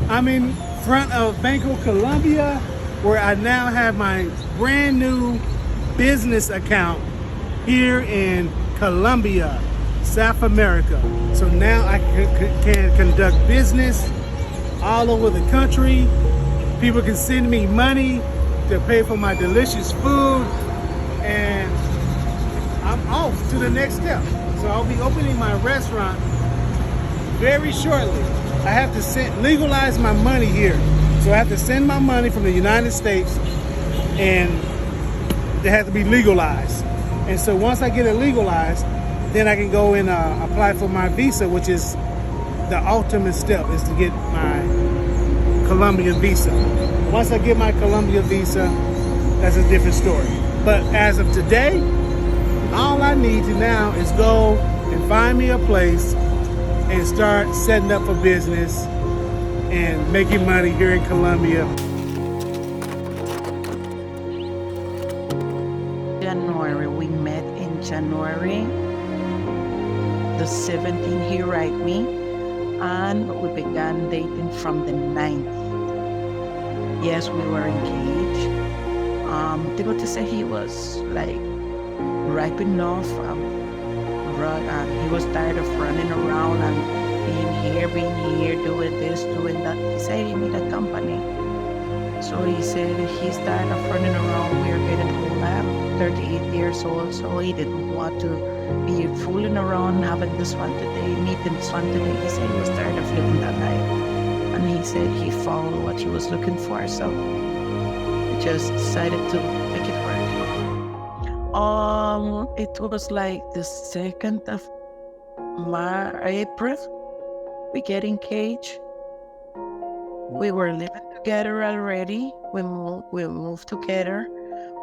I'm in front of Banco Colombia, where I now have my brand new business account here in Colombia, South America. So now I can conduct business all over the country. People can send me money to pay for my delicious food, and I'm off to the next step. So I'll be opening my restaurant very shortly. I have to legalize my money here. So I have to send my money from the United States, and they have to be legalized. And so once I get it legalized, then I can go and apply for my visa, which is the ultimate step, is to get my Colombian visa. Once I get my Colombia visa, that's a different story. But as of today, all I need to now is go and find me a place and start setting up for business and making money here in Colombia. January, we met in January the 17th. He write me, and we began dating from the 9th. Yes, we were engaged. Timothy said he was like ripe enough, he was tired of running around and being here, doing this, doing that. He said he need a company. So he said he's tired of running around. We are getting old. I'm 38 years old, so he didn't want to be fooling around, having this one today, meeting this one today. He said he was tired of living that life. And he said he found what he was looking for, so we just decided to make it work. It was like the 2nd of April. We get engaged. We were living together already. We moved together.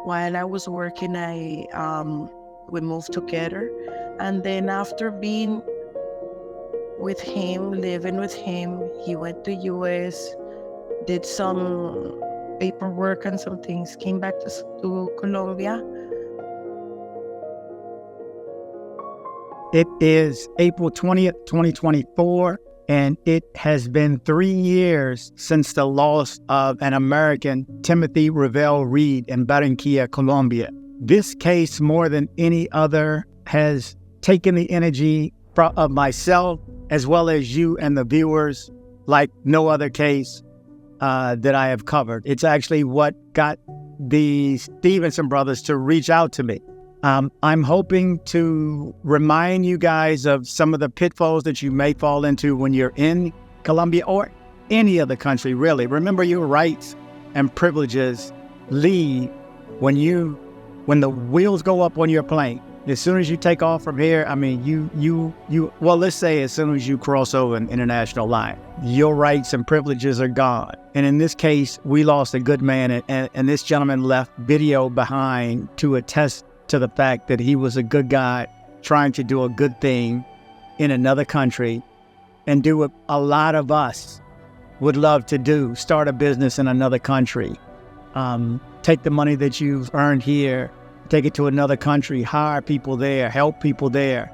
While I was working, we moved together. And then after being with him, living with him, he went to US, did some paperwork and some things, came back to Colombia. It is April 20th, 2024, and it has been 3 years since the loss of an American, Timothy Revell Reed, in Barranquilla, Colombia. This case, more than any other, has taken the energy of myself as well as you and the viewers like no other case that I have covered. It's actually what got the Stevenson brothers to reach out to me. I'm hoping to remind you guys of some of the pitfalls that you may fall into when you're in Colombia or any other country, really. Remember, your rights and privileges leave when the wheels go up on your plane. As soon as you take off from here, I mean, well, let's say as soon as you cross over an international line, your rights and privileges are gone. And in this case, we lost a good man, and this gentleman left video behind to attest to the fact that he was a good guy trying to do a good thing in another country and do what a lot of us would love to do, start a business in another country. Take the money that you've earned here, take it to another country, hire people there, help people there.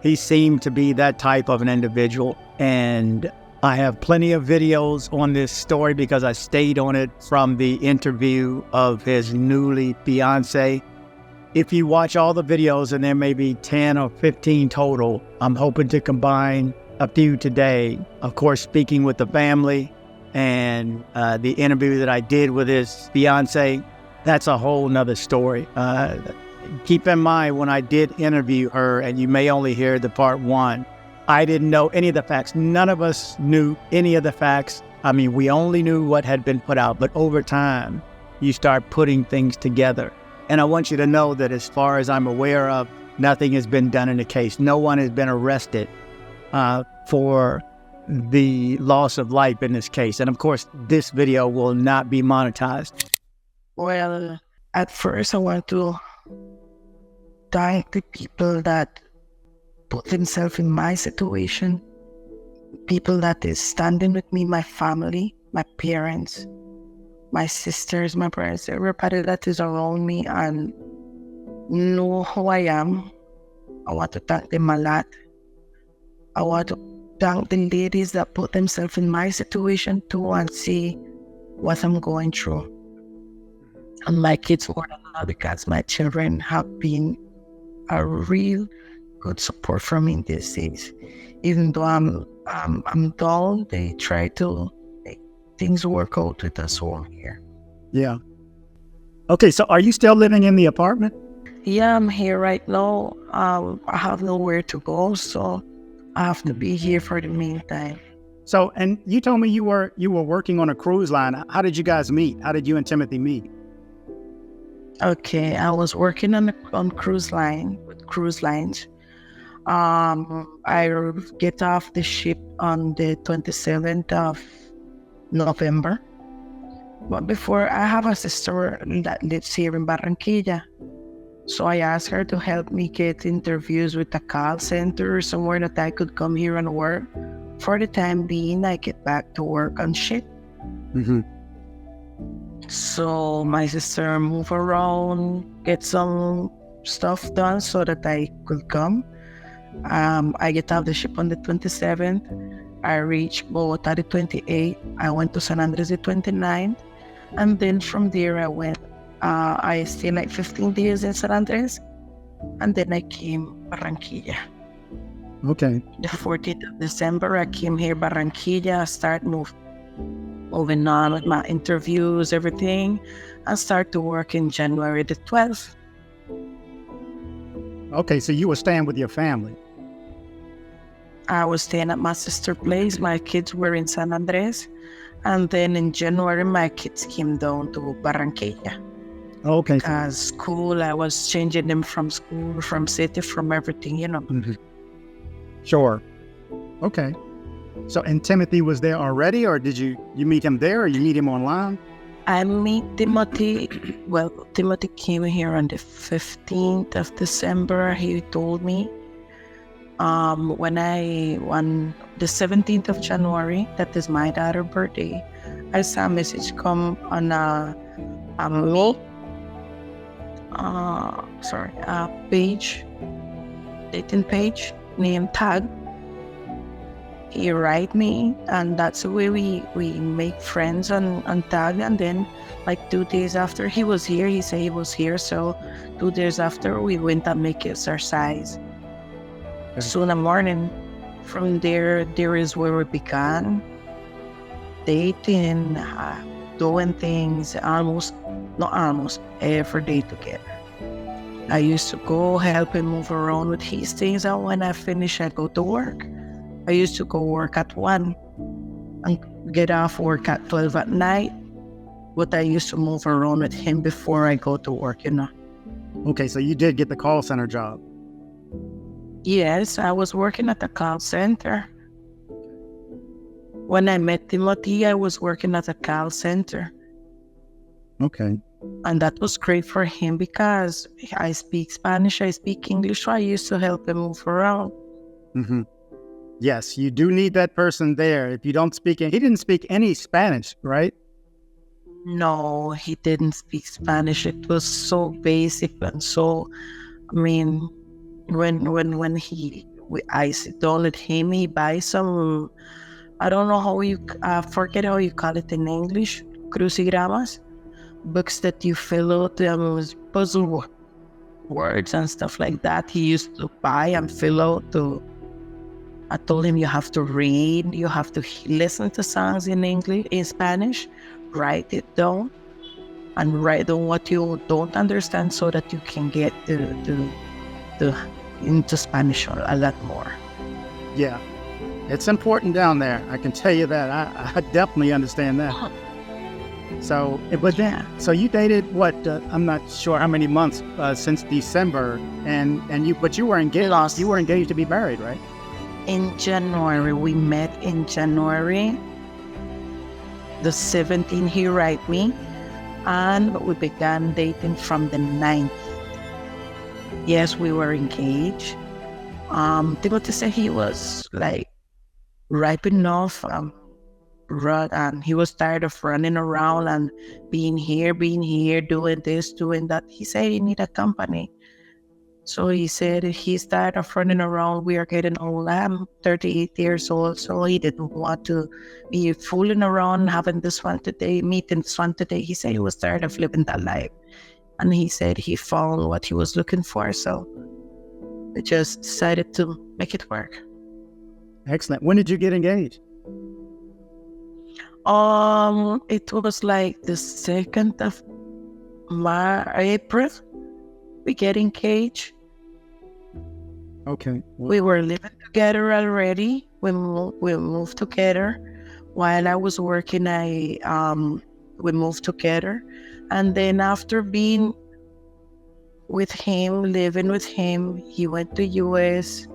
He seemed to be that type of an individual, and I have plenty of videos on this story because I stayed on it from the interview of his newly fiancée. If you watch all the videos, and there may be 10 or 15 total, I'm hoping to combine a few today. Of course, speaking with the family and the interview that I did with his fiancée, that's a whole nother story. Keep in mind, when I did interview her, and you may only hear the part 1, I didn't know any of the facts. None of us knew any of the facts. I mean, we only knew what had been put out, but over time, you start putting things together. And I want you to know that as far as I'm aware of, nothing has been done in the case. No one has been arrested for the loss of life in this case. And of course, this video will not be monetized. Well, at first I want to thank the people that put themselves in my situation, people that is standing with me, my family, my parents, my sisters, my parents, everybody that is around me and know who I am. I want to thank them a lot. I want to thank the ladies that put themselves in my situation too and see what I'm going through. And my kids more than that, because my children have been a real good support for me in these days. Even though I'm dull, they try to make things work out with us home here. Yeah. Okay, so are you still living in the apartment? Yeah, I'm here right now. I have nowhere to go, so I have to be here for the meantime. So, and you told me you were working on a cruise line. How did you guys meet? How did you and Timothy meet? Okay, I was working on cruise lines. I get off the ship on the 27th of November. But before, I have a sister that lives here in Barranquilla. So I asked her to help me get interviews with a call center, somewhere that I could come here and work. For the time being, I get back to work on ship. Mm-hmm. So my sister moved around, get some stuff done so that I could come. I get off the ship on the 27th. I reached Bogota the 28th. I went to San Andres the 29th. And then from there I went. I stayed like 15 days in San Andres. And then I came Barranquilla. Okay. The 14th of December, I came here Barranquilla. I start moving on with my interviews, everything. I start to work in January the 12th. Okay, so you were staying with your family. I was staying at my sister's place. My kids were in San Andres. And then in January, my kids came down to Barranquilla. Okay. School, I was changing them from school, from city, from everything, you know. Mm-hmm. Sure. Okay. So, and Timothy was there already, or did you meet him there, or you meet him online? I meet Timothy. Well, Timothy came here on the 15th of December. He told me. When the 17th of January, that is my daughter's birthday, I saw a message come on a page, dating page named Tag. He write me, and that's the way we make friends on Tag. And then like 2 days after he was here, he said he was here. So 2 days after, we went and make exercise. Okay. So in the morning, from there is where we began dating, doing things not almost every day together. I used to go help him move around with his things, and when I finish, I go to work. I used to go work at 1 and get off work at 12 at night, but I used to move around with him before I go to work, you know. Okay, so you did get the call center job. Yes, I was working at the call center. When I met Timothy, I was working at a call center. Okay. And that was great for him because I speak Spanish, I speak English, so I used to help him move around. Mm-hmm. Yes, you do need that person there. If you don't speak, he didn't speak any Spanish, right? No, he didn't speak Spanish. It was so basic and so, I mean, when I sit down with him, he buys some, I don't know how forget how you call it in English, crucigramas, books that you fill out puzzle words and stuff like that. He used to buy and fill out I told him you have to read, you have to listen to songs in English, in Spanish, write it down, and write down what you don't understand so that you can get into Spanish a lot more. Yeah, it's important down there. I can tell you that. I definitely understand that. So, but then, so you dated what? I'm not sure how many months since December, but you were engaged. You were engaged to be married, right? In January, we met in January. The 17th, he write me, and we began dating from the 9th. Yes, we were engaged. Timothy said he was like ripe enough, and he was tired of running around and being here, doing this, doing that. He said he needed a company. So he said he's tired of running around. We are getting old. I'm 38 years old, so he didn't want to be fooling around, having this one today, meeting this one today. He said he was tired of living that life. And he said he found what he was looking for. So we just decided to make it work. Excellent. When did you get engaged? It was like the 2nd of April. We get engaged. Okay. We were living together already. We moved together. While I was working, we moved together. And then after being with him, living with him, he went to US,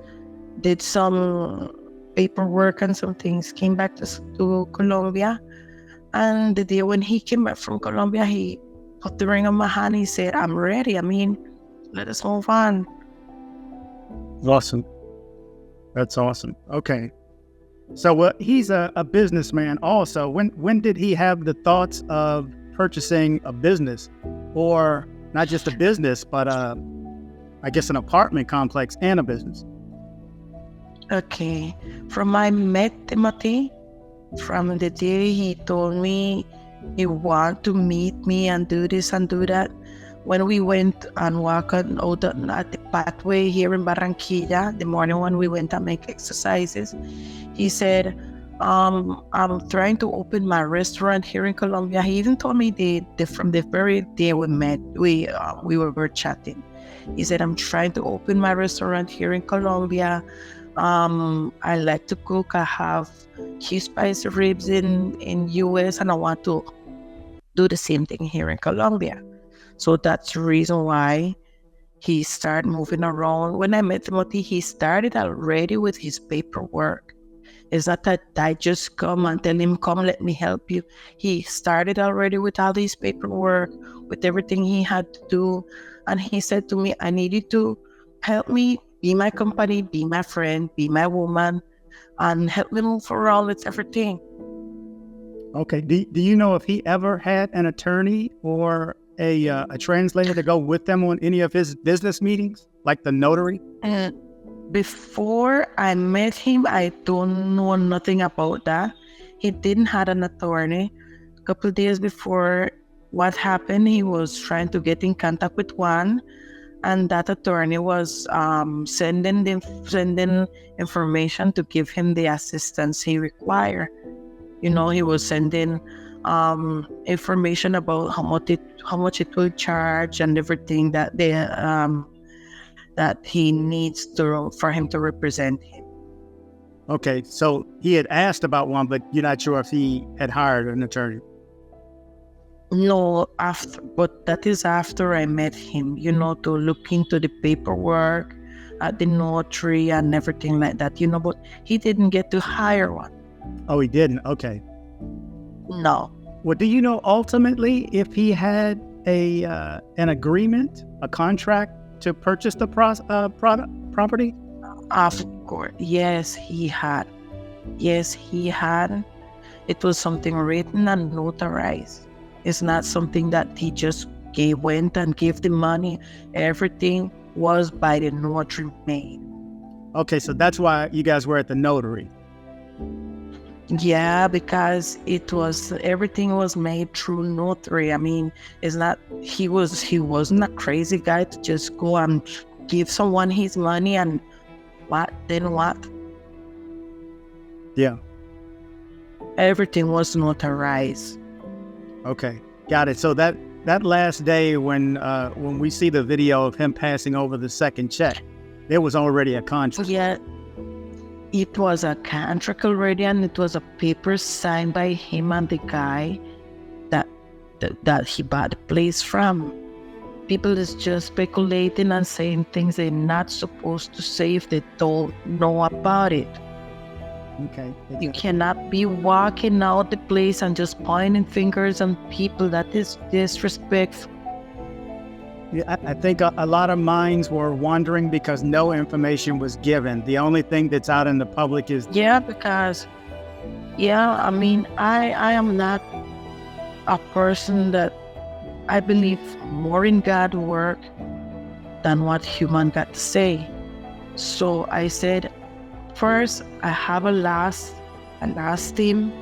did some paperwork and some things, came back to Colombia. And the day when he came back from Colombia, he put the ring on my hand. He said, I'm ready. I mean, let us move on. Awesome. That's awesome. Okay. So he's a businessman also. When did he have the thoughts of purchasing a business, or not just a business, but I guess an apartment complex and a business? Okay. From I met Timothy, from the day he told me he wanted to meet me and do this and do that, when we went and walked out at the pathway here in Barranquilla, the morning when we went and make exercises, he said, I'm trying to open my restaurant here in Colombia. He even told me from the very day we met, we were chatting. He said, I'm trying to open my restaurant here in Colombia. I like to cook. I have cheese spicy ribs in US, and I want to do the same thing here in Colombia. So that's the reason why he started moving around. When I met Timothy, he started already with his paperwork. It's not that I just come and tell him, come, let me help you. He started already with all his paperwork, with everything he had to do. And he said to me, I need you to help me, be my company, be my friend, be my woman, and help me move around with everything. Okay. Do you know if he ever had an attorney or a translator to go with them on any of his business meetings, like the notary? Before I met him, I don't know nothing about that. He didn't have an attorney. A couple of days before what happened, he was trying to get in contact with one, and that attorney was sending information to give him the assistance he required. You know, he was sending information about how much it will charge and everything that that he needs for him to represent him. Okay, so he had asked about one, but you're not sure if he had hired an attorney. No, but that is after I met him, you know, to look into the paperwork at the notary and everything like that, you know, but he didn't get to hire one. Oh, he didn't? Okay. No. Well, do you know ultimately if he had an agreement, a contract to purchase the property? Of course. Yes, he had. Yes, he had. It was something written and notarized. It's not something that he just went and gave the money. Everything was by the notary made. Okay, so that's why you guys were at the notary. Yeah, because everything was made through notary. I mean, it's not he wasn't a crazy guy to just go and give someone his money and what? Yeah. Everything was notarized. Okay, got it. So that last day when we see the video of him passing over the second check, there was already a contract. Yeah. It was a contract already, and it was a paper signed by him and the guy that he bought the place from. People is just speculating and saying things they're not supposed to say if they don't know about it. Okay. You cannot be walking out the place and just pointing fingers on people. That is disrespectful. Yeah, I think a lot of minds were wondering because no information was given. The only thing that's out in the public is... Yeah, because, I mean, I am not a person that I believe more in God's work than what human got to say. So I said, first, I have a last team.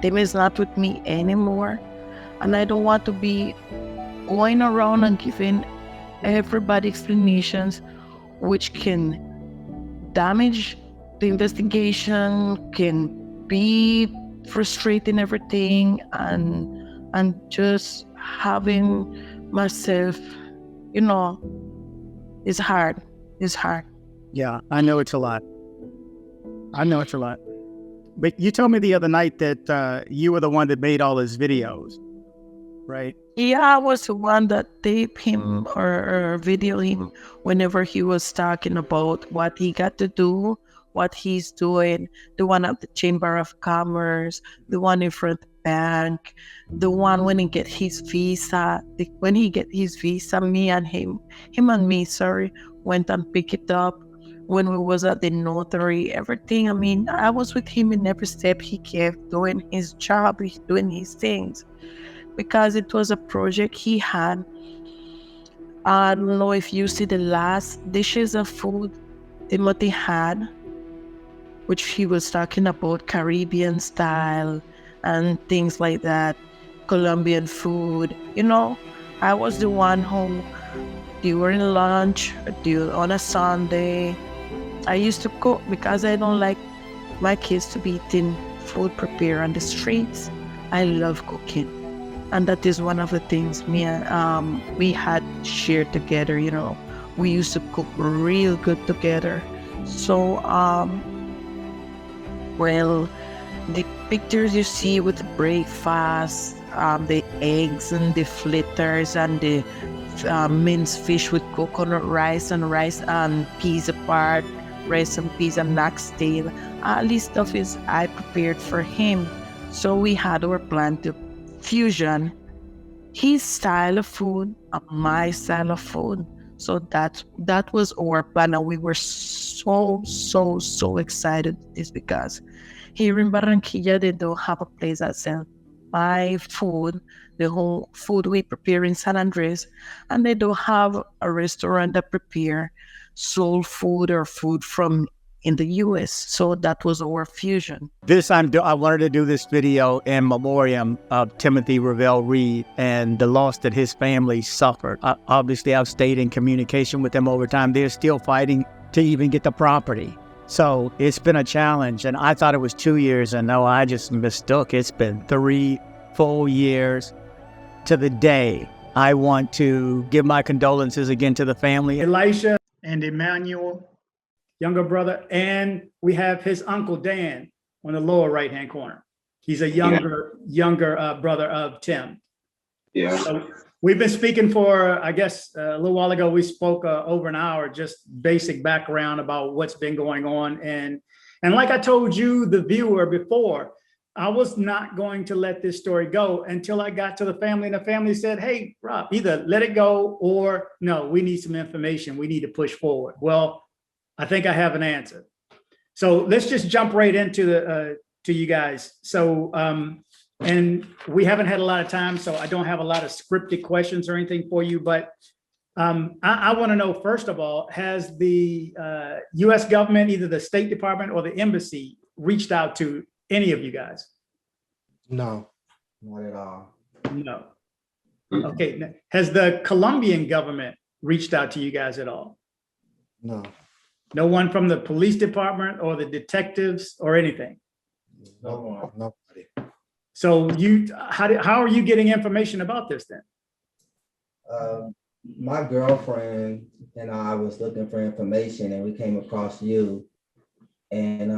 Tim is not with me anymore. And I don't want to be going around and giving everybody explanations which can damage the investigation, can be frustrating everything, and just having myself, it's hard. It's hard. Yeah, I know it's a lot. But you told me the other night that you were the one that made all his videos, right? Yeah, I was the one that taped him or video him whenever he was talking about what he got to do, what he's doing, the one at the Chamber of Commerce, the one in front of the bank, the one when he get his visa. When he get his visa, me and him and me, went and pick it up. When we was at the notary, everything. I mean, I was with him in every step. He kept doing his job, he's doing his things. Because it was a project he had. I don't know if you see the last dishes of food Timothy had, which he was talking about Caribbean style and things like that, Colombian food. I was the one who, during lunch, on a Sunday, I used to cook because I don't like my kids to be eating food prepared on the streets. I love cooking. And that is one of the things we had shared together, We used to cook real good together. So, the pictures you see with the breakfast, the eggs and the fritters and the minced fish with coconut rice and peas apart, rice and peas and oxtail, all this stuff is I prepared for him. So we had our plan to fusion his style of food and my style of food. So that was our plan, and we were so excited with this because here in Barranquilla they don't have a place that sells my food, the whole food we prepare in San Andres, and they don't have a restaurant that prepare soul food or food from in the US. So that was our fusion. I wanted to do this video in memoriam of Timothy Revell Reed and the loss that his family suffered. Obviously, I've stayed in communication with them over time. They're still fighting to even get the property. So it's been a challenge, and I thought it was 2 years, and no, I just mistook. It's been 3 full years to the day. I want to give my condolences again to the family. Elisha and Emmanuel, younger brother, and we have his uncle Dan on the lower right-hand corner. He's a younger brother of Tim. Yeah. So we've been speaking for, I guess, a little while ago, we spoke over an hour, just basic background about what's been going on. And like I told you, the viewer, before, I was not going to let this story go until I got to the family, and the family said, hey, Rob, either let it go or no, we need some information. We need to push forward. Well, I think I have an answer. So let's just jump right into to you guys. So, and we haven't had a lot of time, so I don't have a lot of scripted questions or anything for you, but I want to know, first of all, has the U.S. government, either the State Department or the embassy, reached out to any of you guys? No, not at all. No. Okay. Has the Colombian government reached out to you guys at all? No. No one from the police department or the detectives or anything? No one. Nobody. So how are you getting information about this then? My girlfriend and I was looking for information, and we came across you. And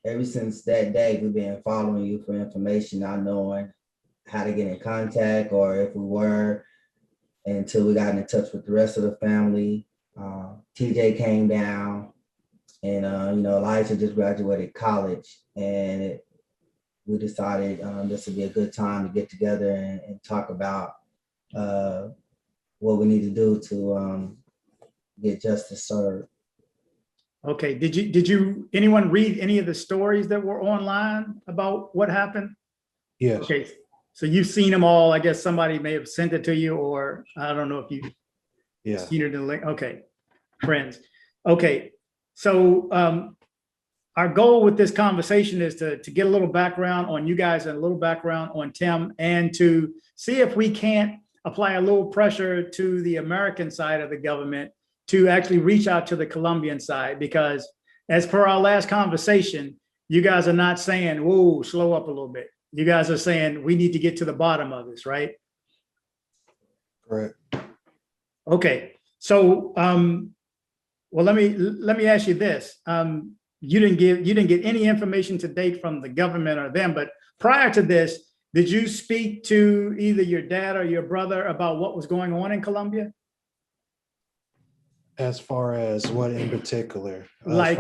ever since that day, we've been following you for information, not knowing how to get in contact or if we were, until we got in touch with the rest of the family. TJ came down, and Elijah just graduated college, and we decided this would be a good time to get together and talk about what we need to do to get justice served. Okay. Did you anyone read any of the stories that were online about what happened? Yes. Okay. So you've seen them all. I guess somebody may have sent it to you, or I don't know if you. Yeah. Senior delinquent. Okay, friends. Okay, so our goal with this conversation is to get a little background on you guys and a little background on Tim, and to see if we can't apply a little pressure to the American side of the government to actually reach out to the Colombian side, because as per our last conversation, you guys are not saying, whoa, slow up a little bit. You guys are saying we need to get to the bottom of this, right? Correct. Okay, so well, let me ask you this. You didn't get any information to date from the government or them, but prior to this, did you speak to either your dad or your brother about what was going on in Colombia? As far as what in particular? Like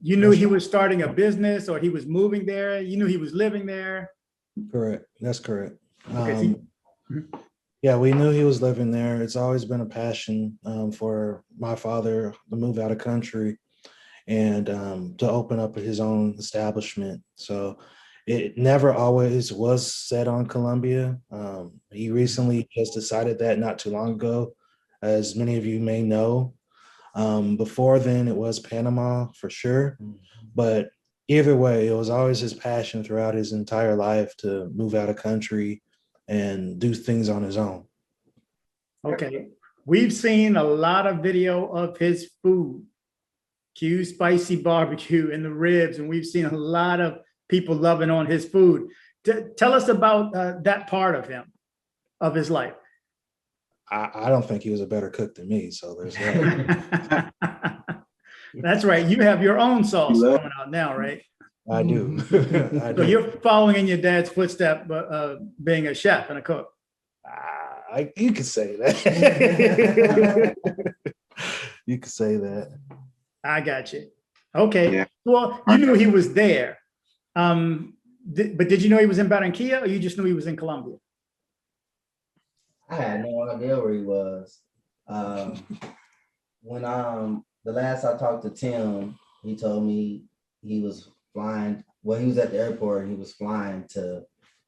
you knew he was starting a business, or he was moving there? You knew he was living there? Correct. That's correct. Okay, Yeah, we knew he was living there. It's always been a passion for my father to move out of country and to open up his own establishment. So it never always was set on Colombia. He recently just decided that not too long ago, as many of you may know. Before then, it was Panama for sure. But either way, it was always his passion throughout his entire life to move out of country and do things on his own. okay. We've seen a lot of video of his food, Q spicy barbecue and the ribs, and we've seen a lot of people loving on his food. Tell us about that part of him, of his life. I don't think he was a better cook than me, so there's that. That's right. You have your own sauce coming out now, right? I do. I So do. you're following in your dad's footsteps, being a chef and a cook. You could say that. You could say that. I got you. Okay. Yeah. Well, you knew he was there. But did you know he was in Barranquilla, or you just knew he was in Colombia? I had no idea where he was. When the last I talked to Tim, he told me he was flying. Well, he was at the airport. He was flying to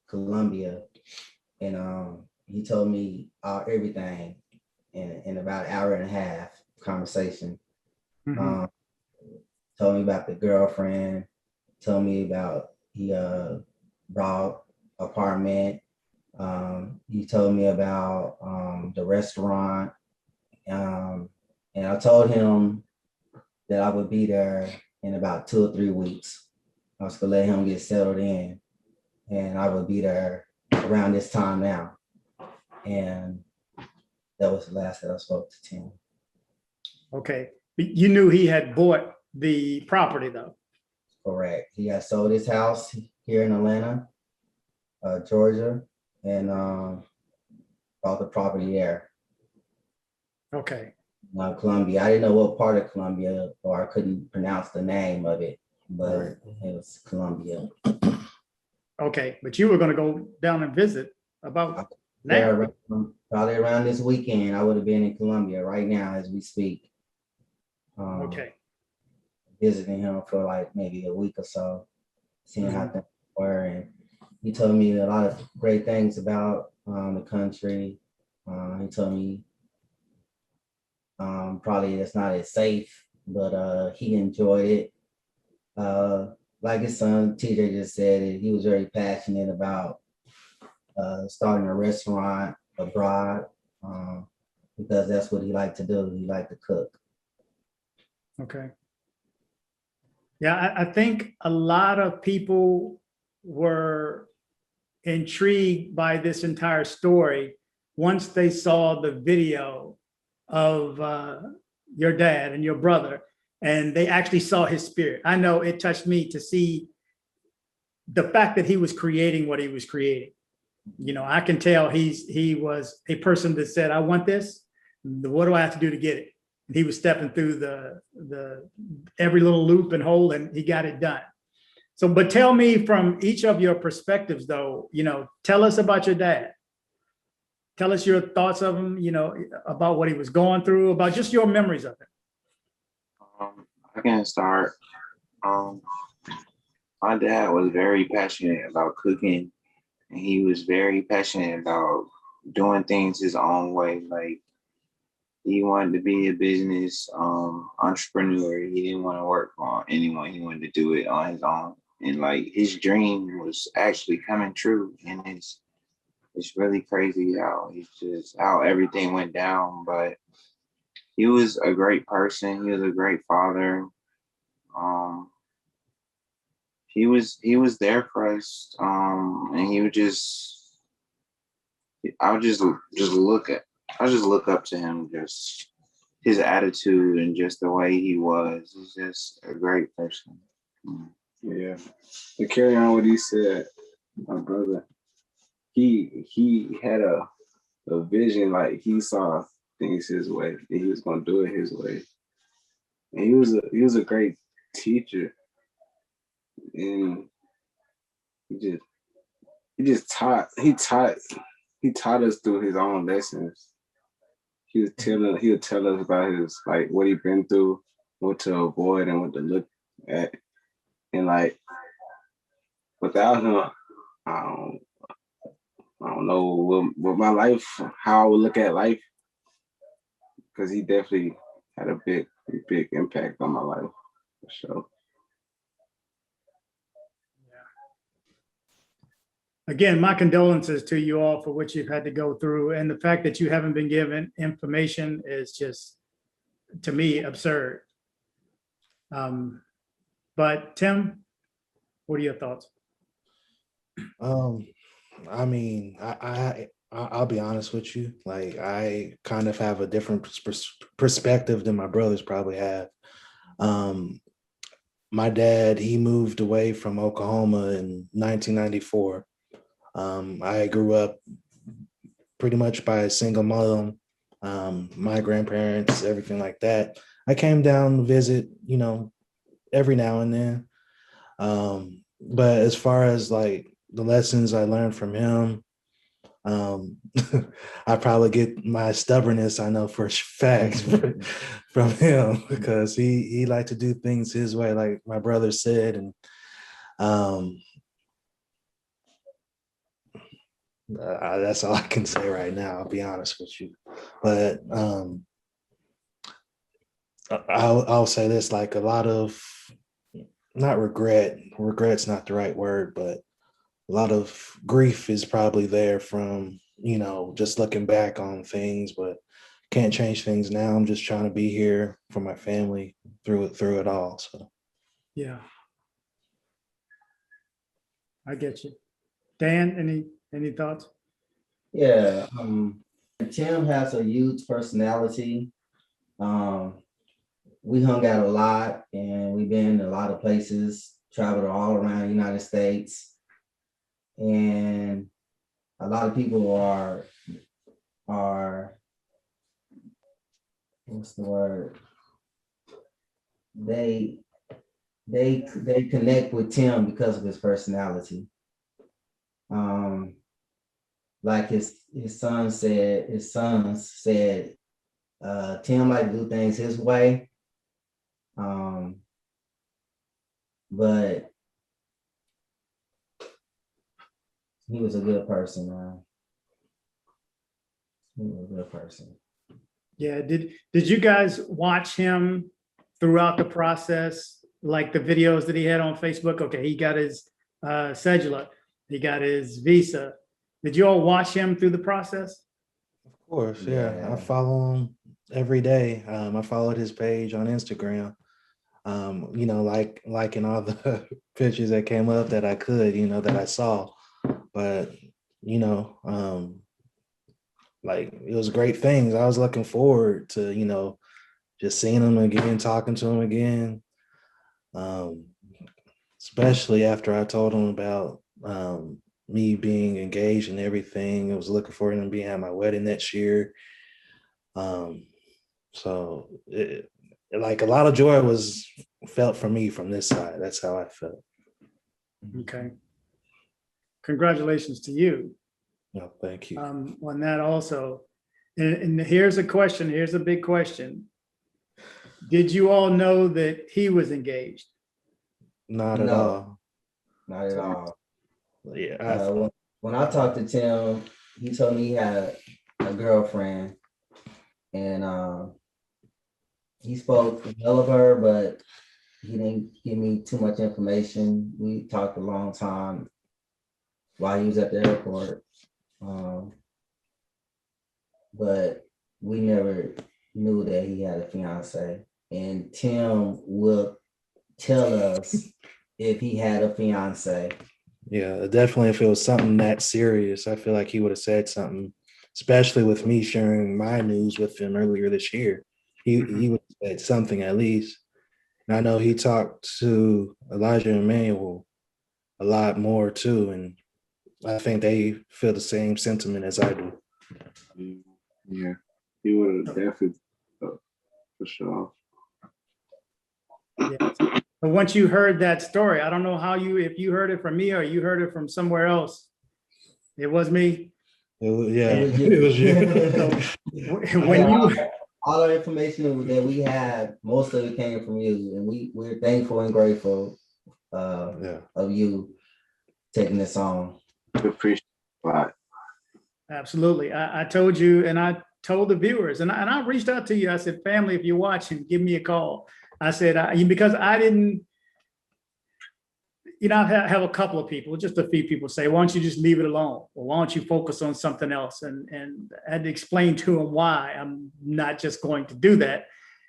Colombia, and he told me everything in about an hour and a half conversation. Mhm. Told me about the girlfriend. Told me about he brought apartment. He told me about the restaurant, and I told him that I would be there in about 2 or 3 weeks. I was gonna let him get settled in, and I would be there around this time now. And that was the last that I spoke to Tim. Okay. You knew he had bought the property, though. Correct. He had sold his house here in Atlanta, Georgia, and bought the property there. Okay. Colombia. I didn't know what part of Colombia, or I couldn't pronounce the name of it, but Right. it was Colombia. Okay. But you were going to go down and visit about There, now. probably around this weekend, I would have been in Colombia right now as we speak. Okay. Visiting him for like maybe a week or so, seeing how things were. And he told me a lot of great things about the country. He told me probably it's not as safe, but he enjoyed it. Like his son TJ just said, he was very passionate about starting a restaurant abroad, because that's what he liked to do. He liked to cook. Okay. Yeah, I think a lot of people were intrigued by this entire story once they saw the video of your dad and your brother, and they actually saw his spirit. I know it touched me to see the fact that he was creating what he was creating. You know, I can tell he was a person that said, I want this. What do I have to do to get it? He was stepping through the every little loop and hole, and he got it done. So, but tell me from each of your perspectives, though, you know, tell us about your dad. Tell us your thoughts of him, you know, about what he was going through, about just your memories of him. I can start. My dad was very passionate about cooking, and he was very passionate about doing things his own way. Like he wanted to be a business entrepreneur. He didn't want to work for anyone. He wanted to do it on his own. And like his dream was actually coming true. And it's really crazy how everything went down. But he was a great person. He was a great father. Um, he was there for us. And he would I would just look at I just look up to him, just his attitude and just the way he was. He's just a great person. Yeah. To carry on what he said, my brother, he had a vision, like he saw things his way and he was gonna do it his way. And he was a great teacher. And he just taught us through his own lessons. He would tell us about his, like, what he'd been through, what to avoid and what to look at. And like without him, I don't I don't know what my life, how I would look at life, because he definitely had a big impact on my life, for sure. Again, my condolences to you all for what you've had to go through. And the fact that you haven't been given information is just, to me, absurd. But Tim, what are your thoughts? I mean, I'll be honest with you. Like, I kind of have a different perspective than my brothers probably have. My dad, he moved away from Oklahoma in 1994. I grew up pretty much by a single mom, my grandparents, everything like that. I came down to visit, every now and then. But as far as like the lessons I learned from him, I probably get my stubbornness, I know for a fact, from him, because he liked to do things his way, like my brother said. And that's all I can say right now, I'll be honest with you. But I'll say this, like, a lot of, not regret's not the right word, but a lot of grief is probably there from, just looking back on things, but can't change things now. I'm just trying to be here for my family through it all. So Yeah, I get you. Dan, any thoughts? Yeah, Tim has a huge personality. We hung out a lot and we've been to a lot of places, traveled all around the United States. And a lot of people are what's the word? They connect with Tim because of his personality. Like his sons said, Tim liked to do things his way. But he was a good person, man. He was a good person. Yeah, did you guys watch him throughout the process, like the videos that he had on Facebook? Okay, he got his cedula, he got his visa. Did you all watch him through the process? of course, yeah. I follow him every day. I followed his page on Instagram. Liking all the pictures that came up that I could, that I saw. But, like, it was great things. I was looking forward to, just seeing him again, talking to him again. Especially after I told him about me being engaged and everything. I was looking forward to him being at my wedding next year. So like, a lot of joy was felt for me from this side. That's how I felt. Okay. Congratulations to you. No, thank you. On that also. And here's a question. Here's a big question. Did you all know that he was engaged? Not at all. Not at all. Yeah. When I talked to Tim, he told me he had a girlfriend, and he spoke well of her, but he didn't give me too much information. We talked a long time while he was at the airport, but we never knew that he had a fiance. And Tim will tell us if he had a fiance. Yeah, definitely. If it was something that serious, I feel like he would have said something, especially with me sharing my news with him earlier this year. He would have said something at least. And I know he talked to Elijah and Emmanuel a lot more too. And I think they feel the same sentiment as I do. Yeah, he would have definitely, for sure. Yeah. But once you heard that story, I don't know if you heard it from me or you heard it from somewhere else. It was me. It was you. All our information that we have, most of it came from you, and we're thankful and grateful of you taking this on. We appreciate it a lot. Absolutely. I told you, and I told the viewers, and I reached out to you. I said, family, if you're watching, give me a call. I said, because I didn't, I have a couple of people, just a few people say, why don't you just leave it alone? Or why don't you focus on something else? And I had to explain to them why I'm not just going to do that.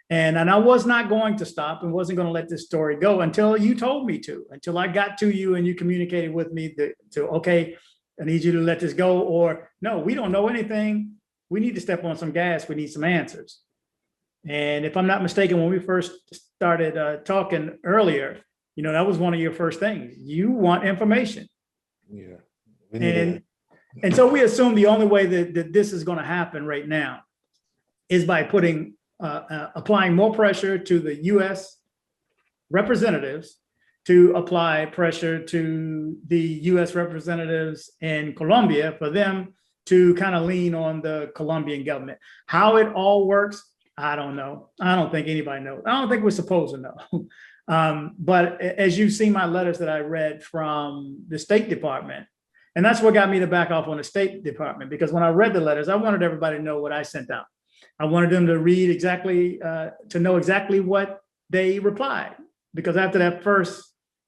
And I was not going to stop and wasn't going to let this story go until you told me to, until I got to you and you communicated with me okay, I need you to let this go, or no, we don't know anything. We need to step on some gas. We need some answers. And if I'm not mistaken, when we first started talking earlier, that was one of your first things. You want information. Yeah. And so we assume the only way that this is going to happen right now is by applying more pressure to the U.S. representatives to apply pressure to the U.S. representatives in Colombia for them to kind of lean on the Colombian government. How it all works, I don't know. I don't think anybody knows. I don't think we're supposed to know. But as you've seen my letters that I read from the State Department, and that's what got me to back off on the State Department, because when I read the letters, I wanted everybody to know what I sent out. I wanted them to read exactly, to know exactly what they replied, because after that first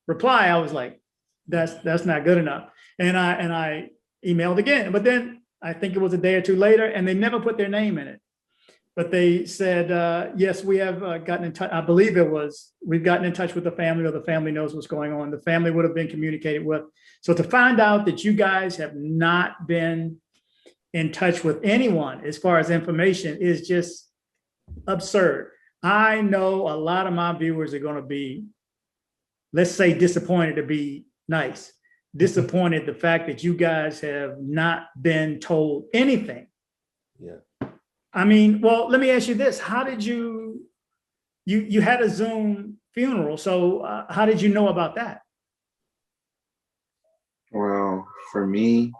reply, I was like, that's not good enough. And I emailed again, but then I think it was a day or two later, and they never put their name in it. But they said, yes, we have gotten in touch. I believe we've gotten in touch with the family, or the family knows what's going on. The family would have been communicated with. So to find out that you guys have not been in touch with anyone as far as information is just absurd. I know a lot of my viewers are going to be, let's say, disappointed, to be nice, disappointed the fact that you guys have not been told anything. Yeah. I mean, well, let me ask you this. How did you had a Zoom funeral. So how did you know about that? Well, for me,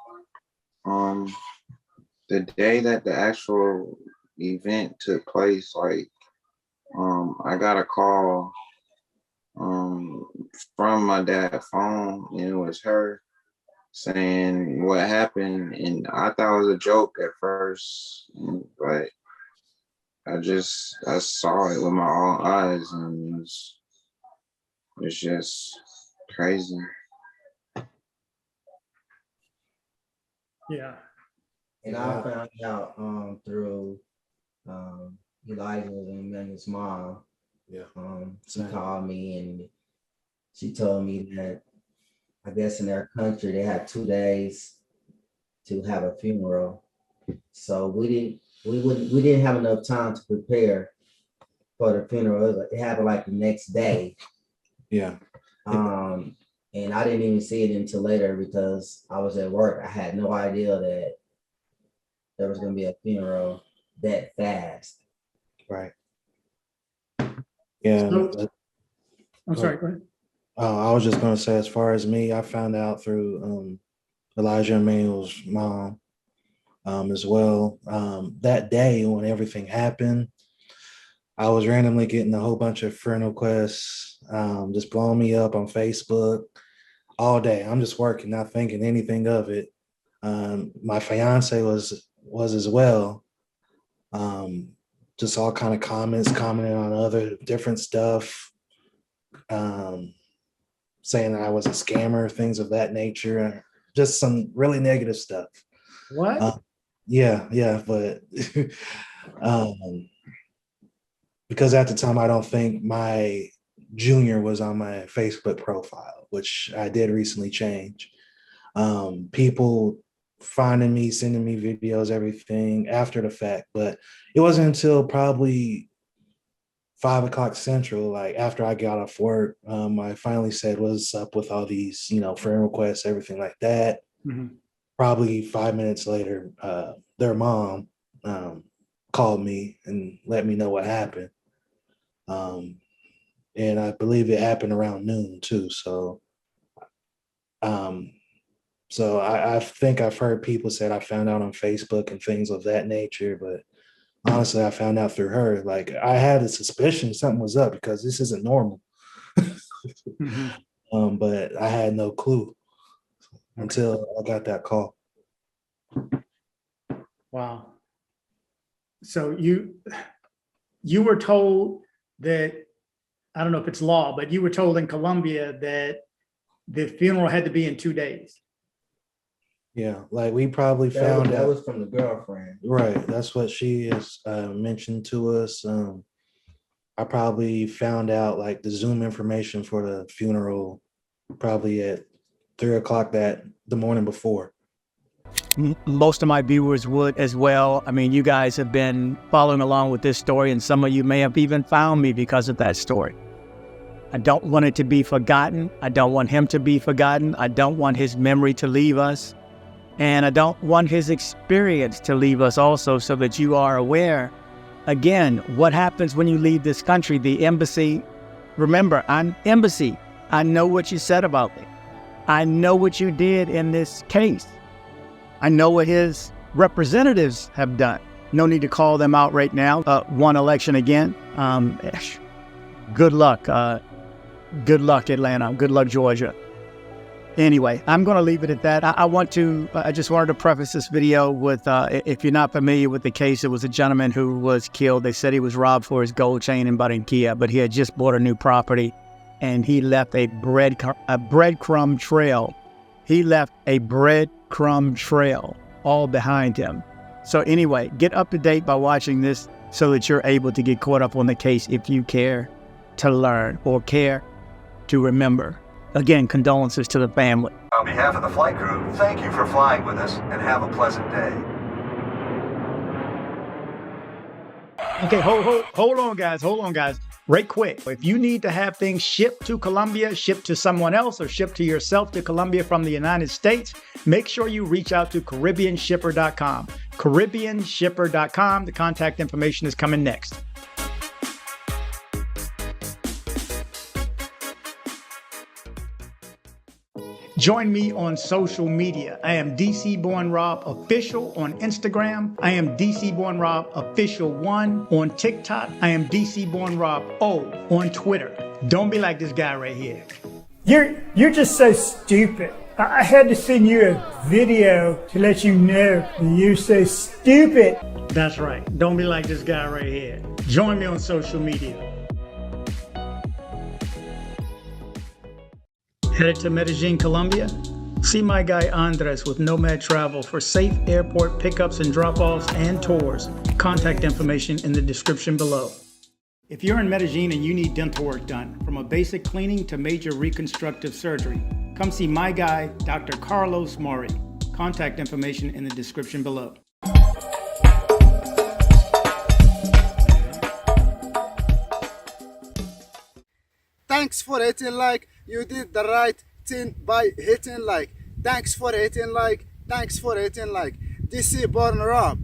the day that the actual event took place, I got a call from my dad's phone, and it was her saying what happened, and I thought it was a joke at first, but I saw it with my own eyes, and it's just crazy. Yeah. And I found out through Elijah and Emmanuel's mom. Yeah. She called me and she told me that I guess in their country they had 2 days to have a funeral. So we didn't have enough time to prepare for the funeral. It happened like the next day. Yeah. And I didn't even see it until later because I was at work. I had no idea that there was going to be a funeral that fast. Right. Yeah. I'm sorry, go ahead. I was just going to say, as far as me, I found out through Elijah Emmanuel's mom as well. That day when everything happened, I was randomly getting a whole bunch of friend requests, just blowing me up on Facebook all day. I'm just working, not thinking anything of it. My fiance was as well. just all kind of commenting on other different stuff, saying that I was a scammer, things of that nature, just some really negative stuff. What? Yeah, but because at the time I don't think my junior was on my Facebook profile, which I did recently change. People finding me, sending me videos, everything after the fact, but it wasn't until probably 5 o'clock Central, like after I got off work, I finally said, "What's up with all these, friend requests, everything like that." Mm-hmm. Probably 5 minutes later, their mom called me and let me know what happened. And I believe it happened around noon too. So, I think I've heard people said I found out on Facebook and things of that nature, but honestly, I found out through her. Like, I had a suspicion something was up because this isn't normal. Mm-hmm. But I had no clue until I got that call. Wow. So you were told that, I don't know if it's law, but you were told in Colombia that the funeral had to be in 2 days. Yeah, like we probably That found was, that out. was from the girlfriend. Right, that's what she has mentioned to us. I probably found out like the Zoom information for the funeral probably at 3 o'clock the morning before. Most of my viewers would as well. I mean, you guys have been following along with this story, and some of you may have even found me because of that story. I don't want it to be forgotten. I don't want him to be forgotten. I don't want his memory to leave us. And I don't want his experience to leave us also, so that you are aware. Again, what happens when you leave this country? The embassy, remember, I'm embassy. I know what you said about me. I know what you did in this case. I know what his representatives have done. No need to call them out right now. One election again. Good luck. Good luck, Atlanta. Good luck, Georgia. Anyway, I'm going to leave it at that. I just wanted to preface this video with, if you're not familiar with the case, it was a gentleman who was killed. They said he was robbed for his gold chain in Barranquilla, but he had just bought a new property, and he left a breadcrumb trail. He left a breadcrumb trail all behind him. So anyway, get up to date by watching this so that you're able to get caught up on the case if you care to learn or care to remember. Again, condolences to the family. On behalf of the flight crew, thank you for flying with us and have a pleasant day. Okay, hold on, guys. Right quick. If you need to have things shipped to Colombia, shipped to someone else, or shipped to yourself to Colombia from the United States, make sure you reach out to CaribbeanShipper.com. CaribbeanShipper.com. The contact information is coming next. Join me on social media. I am DC Born Rob Official on Instagram. I am DC Born Rob Official 1 on TikTok. I am DC Born Rob O on Twitter. Don't be like this guy right here. You're just so stupid. I had to send you a video to let you know that you're so stupid. That's right. Don't be like this guy right here. Join me on social media. Headed to Medellin, Colombia? See my guy Andres with Nomad Travel for safe airport pickups and drop-offs and tours. Contact information in the description below. If you're in Medellin and you need dental work done, from a basic cleaning to major reconstructive surgery, come see my guy, Dr. Carlos Mori. Contact information in the description below. Thanks for hitting like. You did the right thing by hitting like. Thanks for hitting like. Thanks for hitting like. DC Born Rob.